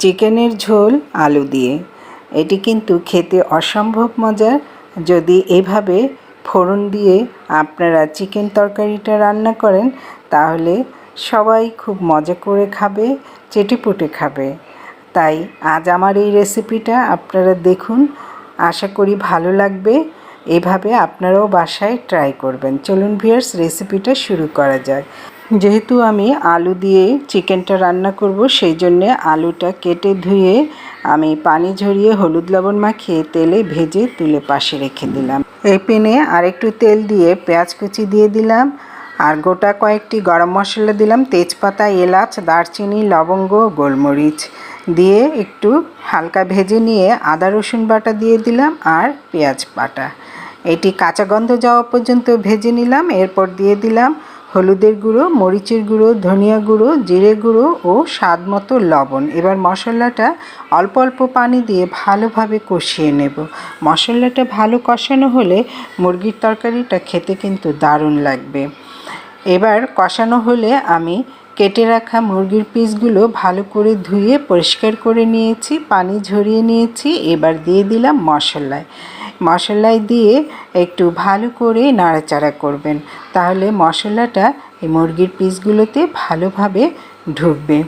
চিকেনের ঝোল আলু দিয়ে। এটি কিন্তু খেতে অসম্ভব মজার। যদি এভাবে ফোড়ন দিয়ে আপনারা চিকেন তরকারিটা রান্না করেন তাহলে সবাই খুব মজা করে খাবে, চেটেপুটে খাবে। তাই আজ আমার এই রেসিপিটা আপনারা দেখুন, আশা করি ভালো লাগবে। এভাবে আপনারাও বাসায় ট্রাই করবেন। চলুন ভিউয়ার্স, রেসিপিটা শুরু করা যাক। যেহেতু আমি আলু দিয়ে চিকেনটা রান্না করব, সেই জন্যে আলুটা কেটে ধুয়ে আমি পানি ঝরিয়ে হলুদ লবণ মাখিয়ে তেলে ভেজে তুলে পাশে রেখে দিলাম। এই প্যানে আরেকটু তেল দিয়ে পেঁয়াজ কুচি দিয়ে দিলাম, আর গোটা কয়েকটি গরম মশলা দিলাম, তেজপাতা, এলাচ, দারচিনি, লবঙ্গ, গোলমরিচ দিয়ে একটু হালকা ভেজে নিয়ে আদা রসুন বাটা দিয়ে দিলাম আর পেঁয়াজ বাটা। এটি কাঁচা গন্ধ যাওয়া পর্যন্ত ভেজে নিলাম। এরপর দিয়ে দিলাম হলুদের গুঁড়ো, মরিচের গুঁড়ো, ধনিয়া গুঁড়ো, জিরে গুঁড়ো ও স্বাদ মতো লবণ। এবার মশলাটা অল্প অল্প পানি দিয়ে ভালোভাবে কষিয়ে নেব। মশলাটা ভালো কষানো হলে মুরগির তরকারিটা খেতে কিন্তু দারুণ লাগবে। এবার কষানো হলে আমি কেটে রাখা মুরগির পিসগুলো ভালো করে ধুয়ে পরিষ্কার করে নিয়েছি, পানি ঝরিয়ে নিয়েছি। এবার দিয়ে দিলাম মশলায় দিয়ে একটু ভালো করে নাড়াচাড়া করবেন, তাহলে মশলাটা এই মুরগির পিসগুলোতে ভালোভাবে ঢুকবে।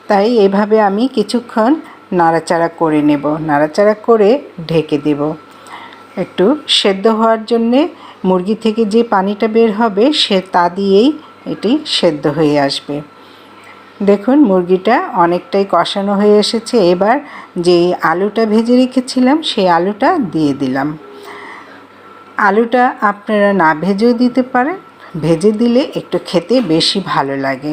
তাই এভাবে আমি কিছুক্ষণ নাড়াচাড়া করে নেব, নাড়াচাড়া করে ঢেকে দেব একটু সেদ্ধ হওয়ার জন্যে। মুরগি থেকে যে পানিটা বের হবে তা দিয়েই এটি সেদ্ধ হয়ে আসবে। দেখুন মুরগিটা অনেকটাই কষানো হয়ে এসেছে। এবার যে আলুটা ভেজে রেখেছিলাম সেই আলুটা দিয়ে দিলাম। আলুটা আপনারা না ভেজেও দিতে পারেন, ভেজে দিলে একটু খেতে বেশি ভালো লাগে।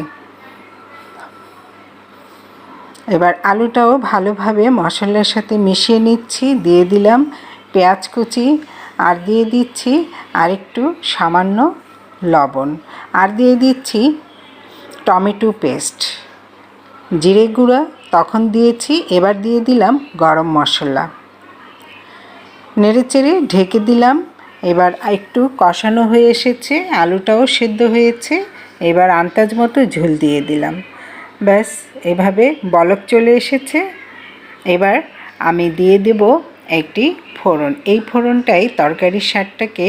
এবার আলুটাও ভালোভাবে মশলার সাথে মিশিয়ে নিচ্ছি। দিয়ে দিলাম পেঁয়াজ কুচি, আর দিয়ে দিচ্ছি আরেকটু সামান্য লবণ, আর দিয়ে দিচ্ছি টমেটো পেস্ট, জিরে গুঁড়া তখন দিয়েছি। এবার দিয়ে দিলাম গরম মশলা, নেড়েচেড়ে ঢেকে দিলাম। এবার একটু কষানো হয়ে এসেছে, আলুটাও সেদ্ধ হয়েছে। এবার আন্দাজ মতো ঝোল দিয়ে দিলাম। ব্যাস, এভাবে বলক চলে এসেছে। এবার আমি দিয়ে দেব একটি ফোড়ন। এই ফোড়নটাই তরকারির স্বাদটাকে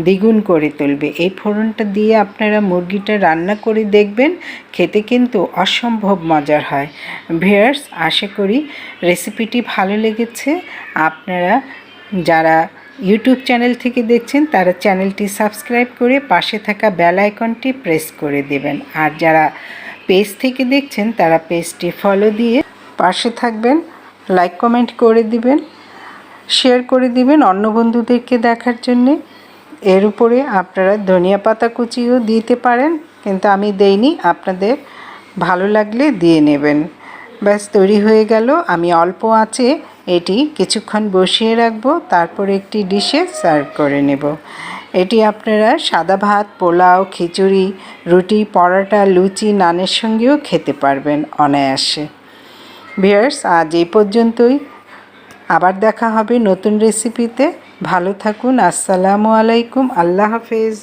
দ্বিগুণ করে তুলবে। এই ফোড়নটা দিয়ে আপনারা মুরগিটা রান্না করে দেখবেন, খেতে কিন্তু অসম্ভব মজার হয়। ভিউয়ার্স, আশা করি রেসিপিটি ভালো লেগেছে। আপনারা যারা ইউটিউব চ্যানেল থেকে দেখছেন তারা চ্যানেলটি সাবস্ক্রাইব করে পাশে থাকা বেল আইকনটি প্রেস করে দেবেন, আর যারা পেজ থেকে দেখছেন তারা পেজটি ফলো দিয়ে পাশে থাকবেন। লাইক কমেন্ট করে দিবেন, শেয়ার করে দিবেন অন্য বন্ধুদেরকে দেখার জন্যে। এর উপরে আপনারা ধনিয়া পাতা কুচিও দিতে পারেন, কিন্তু আমি দেইনি, আপনাদের ভালো লাগলে দিয়ে নেবেন। ব্যাস, তৈরি হয়ে গেল। আমি অল্প আঁচে এটি কিছুক্ষণ বসিয়ে রাখবো, তারপর একটি ডিশে সার্ভ করে নেব। এটি আপনারা সাদা ভাত, পোলাও, খিচুড়ি, রুটি, পরোটা, লুচি, নানের সঙ্গেও খেতে পারবেন অনায়াসে। ভিউয়ার্স, আজ এই পর্যন্তই। আবার দেখা হবে নতুন রেসিপিতে। ভালো থাকুন। আসসালামু আলাইকুম। আল্লাহ হাফেজ।